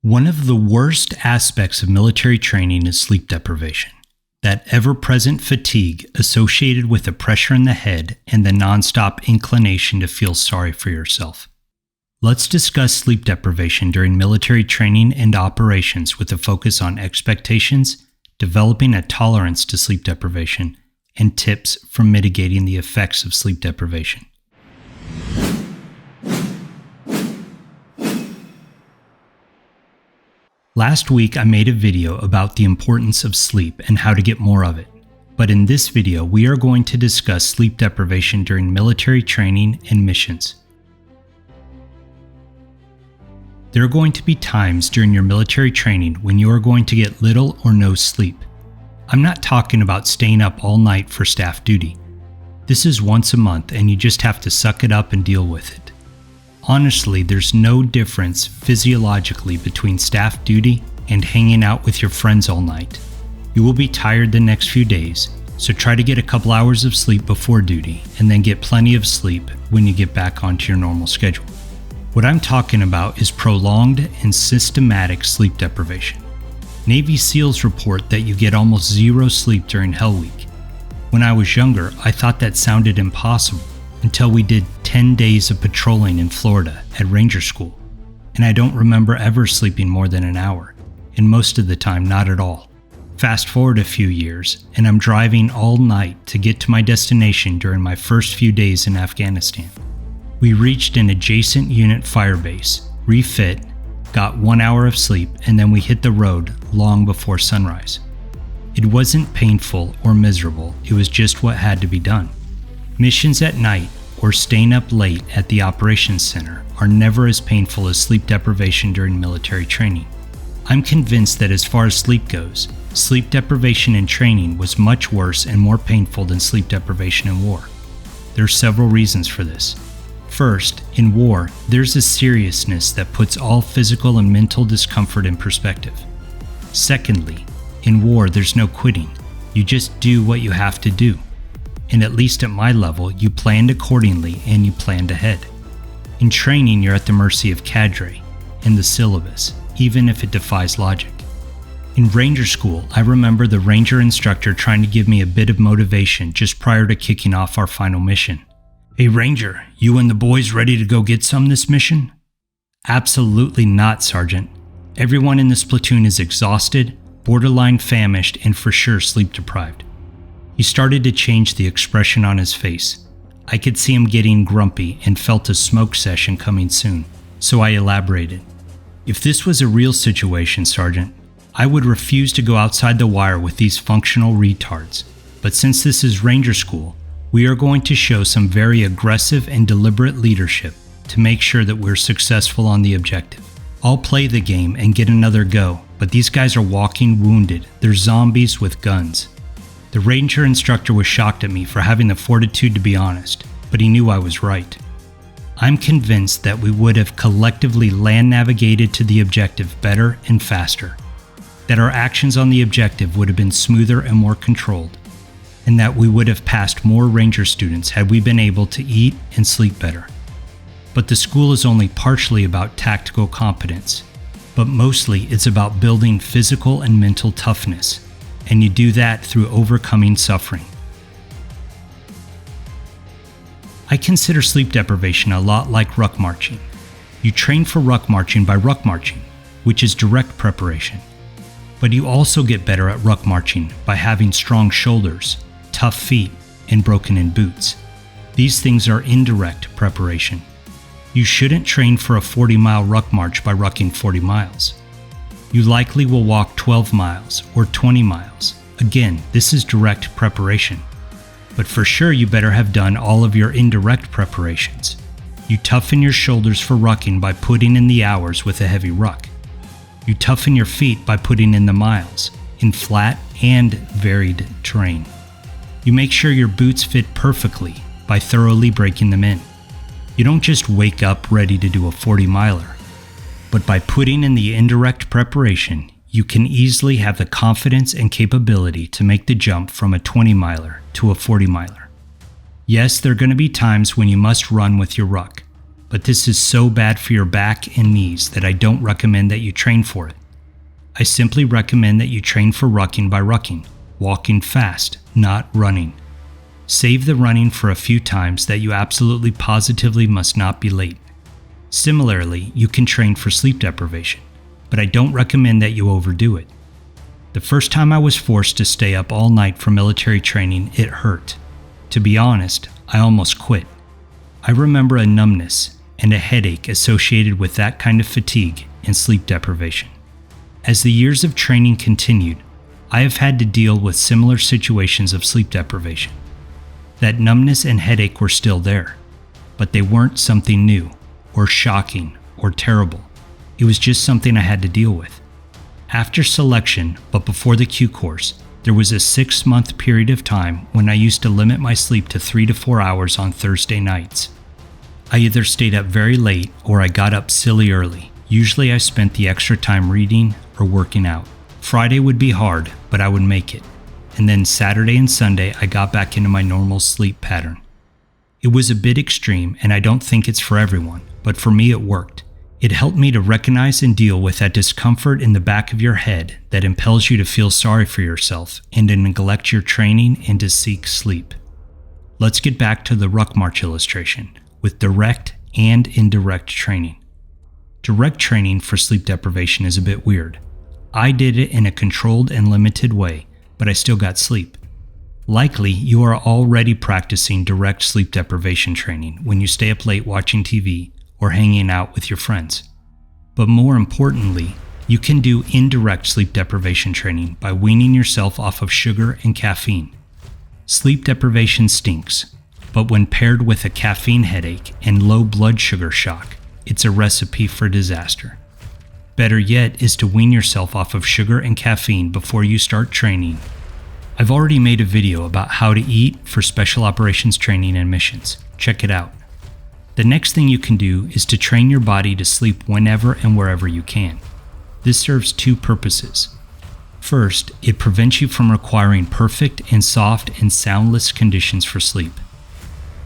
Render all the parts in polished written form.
One of the worst aspects of military training is sleep deprivation. That ever-present fatigue associated with the pressure in the head and the nonstop inclination to feel sorry for yourself. Let's discuss sleep deprivation during military training and operations with a focus on expectations, developing a tolerance to sleep deprivation, and tips for mitigating the effects of sleep deprivation. Last week, I made a video about the importance of sleep and how to get more of it. But in this video, we are going to discuss sleep deprivation during military training and missions. There are going to be times during your military training when you are going to get little or no sleep. I'm not talking about staying up all night for staff duty. This is once a month and you just have to suck it up and deal with it. Honestly, there's no difference physiologically between staff duty and hanging out with your friends all night. You will be tired the next few days, so try to get a couple hours of sleep before duty and then get plenty of sleep when you get back onto your normal schedule. What I'm talking about is prolonged and systematic sleep deprivation. Navy SEALs report that you get almost zero sleep during Hell Week. When I was younger, I thought that sounded impossible until we did 10 days of patrolling in Florida at Ranger School, and I don't remember ever sleeping more than an hour, and most of the time not at all. Fast forward a few years, and I'm driving all night to get to my destination during my first few days in Afghanistan. We reached an adjacent unit firebase, refit, got 1 hour of sleep, and then we hit the road long before sunrise. It wasn't painful or miserable, it was just what had to be done. Missions at night or staying up late at the operations center are never as painful as sleep deprivation during military training. I'm convinced that as far as sleep goes, sleep deprivation in training was much worse and more painful than sleep deprivation in war. There are several reasons for this. First, in war, there's a seriousness that puts all physical and mental discomfort in perspective. Secondly, in war, there's no quitting. You just do what you have to do. And at least at my level, you planned accordingly and you planned ahead. In training, you're at the mercy of cadre and the syllabus, even if it defies logic. In Ranger School, I remember the Ranger instructor trying to give me a bit of motivation just prior to kicking off our final mission. "Hey Ranger, you and the boys ready to go get some this mission?" "Absolutely not, Sergeant. Everyone in this platoon is exhausted, borderline famished, and for sure sleep deprived." He started to change the expression on his face. I could see him getting grumpy and felt a smoke session coming soon, so I elaborated. "If this was a real situation, Sergeant, I would refuse to go outside the wire with these functional retards. But since this is Ranger School, we are going to show some very aggressive and deliberate leadership to make sure that we're successful on the objective. I'll play the game and get another go, but these guys are walking wounded. They're zombies with guns." The Ranger instructor was shocked at me for having the fortitude to be honest, but he knew I was right. I'm convinced that we would have collectively land navigated to the objective better and faster, that our actions on the objective would have been smoother and more controlled, and that we would have passed more Ranger students had we been able to eat and sleep better. But the school is only partially about tactical competence, but mostly it's about building physical and mental toughness. And you do that through overcoming suffering. I consider sleep deprivation a lot like ruck marching. You train for ruck marching by ruck marching, which is direct preparation. But you also get better at ruck marching by having strong shoulders, tough feet, and broken-in boots. These things are indirect preparation. You shouldn't train for a 40-mile ruck march by rucking 40 miles. You likely will walk 12 miles or 20 miles. Again, this is direct preparation. But for sure, you better have done all of your indirect preparations. You toughen your shoulders for rucking by putting in the hours with a heavy ruck. You toughen your feet by putting in the miles, in flat and varied terrain. You make sure your boots fit perfectly by thoroughly breaking them in. You don't just wake up ready to do a 40-miler. But by putting in the indirect preparation, you can easily have the confidence and capability to make the jump from a 20-miler to a 40-miler. Yes, there are going to be times when you must run with your ruck, but this is so bad for your back and knees that I don't recommend that you train for it. I simply recommend that you train for rucking by rucking, walking fast, not running. Save the running for a few times that you absolutely positively must not be late. Similarly, you can train for sleep deprivation, but I don't recommend that you overdo it. The first time I was forced to stay up all night for military training, it hurt. To be honest, I almost quit. I remember a numbness and a headache associated with that kind of fatigue and sleep deprivation. As the years of training continued, I have had to deal with similar situations of sleep deprivation. That numbness and headache were still there, but they weren't something new, or shocking, or terrible. It was just something I had to deal with. After selection, but before the Q course, there was a 6-month period of time when I used to limit my sleep to 3 to 4 hours on Thursday nights. I either stayed up very late or I got up silly early. Usually I spent the extra time reading or working out. Friday would be hard, but I would make it. And then Saturday and Sunday I got back into my normal sleep pattern. It was a bit extreme and I don't think it's for everyone, but for me it worked. It helped me to recognize and deal with that discomfort in the back of your head that impels you to feel sorry for yourself and to neglect your training and to seek sleep. Let's get back to the ruck march illustration with direct and indirect training. Direct training for sleep deprivation is a bit weird. I did it in a controlled and limited way, but I still got sleep. Likely, you are already practicing direct sleep deprivation training when you stay up late watching TV or hanging out with your friends. But more importantly, you can do indirect sleep deprivation training by weaning yourself off of sugar and caffeine. Sleep deprivation stinks, but when paired with a caffeine headache and low blood sugar shock, it's a recipe for disaster. Better yet is to wean yourself off of sugar and caffeine before you start training. I've already made a video about how to eat for special operations training and missions. Check it out. The next thing you can do is to train your body to sleep whenever and wherever you can. This serves 2 purposes. First, it prevents you from requiring perfect and soft and soundless conditions for sleep.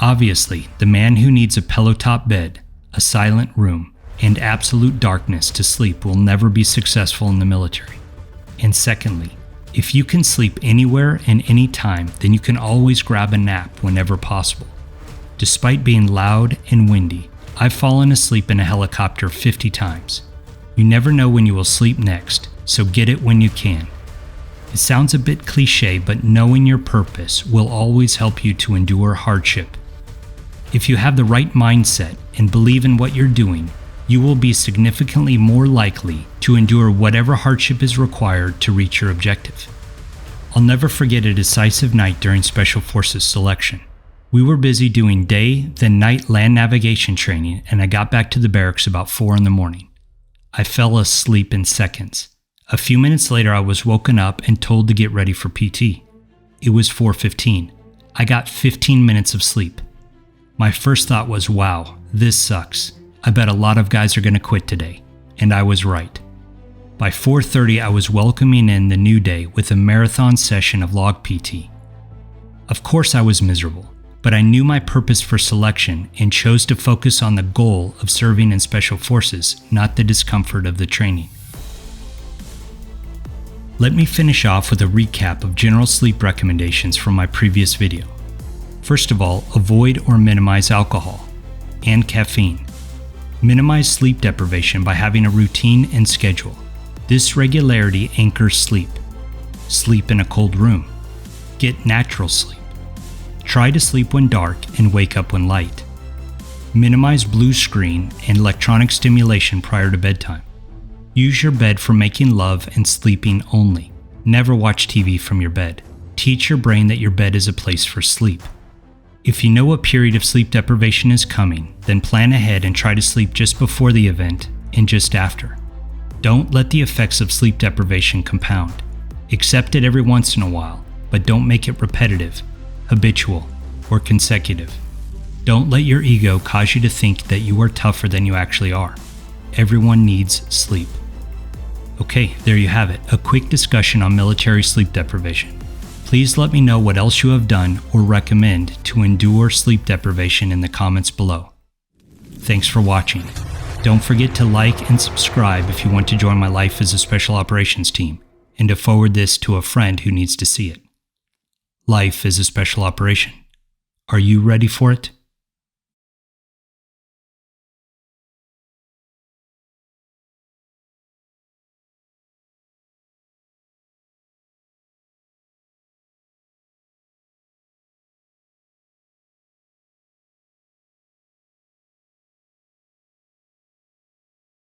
Obviously, the man who needs a pillow-top bed, a silent room, and absolute darkness to sleep will never be successful in the military. And secondly, if you can sleep anywhere and anytime, then you can always grab a nap whenever possible. Despite being loud and windy, I've fallen asleep in a helicopter 50 times. You never know when you will sleep next, so get it when you can. It sounds a bit cliche, but knowing your purpose will always help you to endure hardship. If you have the right mindset and believe in what you're doing, you will be significantly more likely to endure whatever hardship is required to reach your objective. I'll never forget a decisive night during Special Forces selection. We were busy doing day, then night land navigation training, and I got back to the barracks about 4 in the morning. I fell asleep in seconds. A few minutes later, I was woken up and told to get ready for PT. It was 4:15. I got 15 minutes of sleep. My first thought was, wow, this sucks. I bet a lot of guys are going to quit today. And I was right. By 4:30, I was welcoming in the new day with a marathon session of log PT. Of course, I was miserable. But I knew my purpose for selection and chose to focus on the goal of serving in Special Forces, not the discomfort of the training. Let me finish off with a recap of general sleep recommendations from my previous video. First of all, avoid or minimize alcohol and caffeine. Minimize sleep deprivation by having a routine and schedule. This regularity anchors sleep. Sleep in a cold room. Get natural sleep. Try to sleep when dark and wake up when light. Minimize blue screen and electronic stimulation prior to bedtime. Use your bed for making love and sleeping only. Never watch TV from your bed. Teach your brain that your bed is a place for sleep. If you know a period of sleep deprivation is coming, then plan ahead and try to sleep just before the event and just after. Don't let the effects of sleep deprivation compound. Accept it every once in a while, but don't make it repetitive, habitual, or consecutive. Don't let your ego cause you to think that you are tougher than you actually are. Everyone needs sleep. Okay, there you have it, a quick discussion on military sleep deprivation. Please let me know what else you have done or recommend to endure sleep deprivation in the comments below. Thanks for watching. Don't forget to like and subscribe if you want to join my Life as a Special Operations team, and to forward this to a friend who needs to see it. Life is a special operation. Are you ready for it?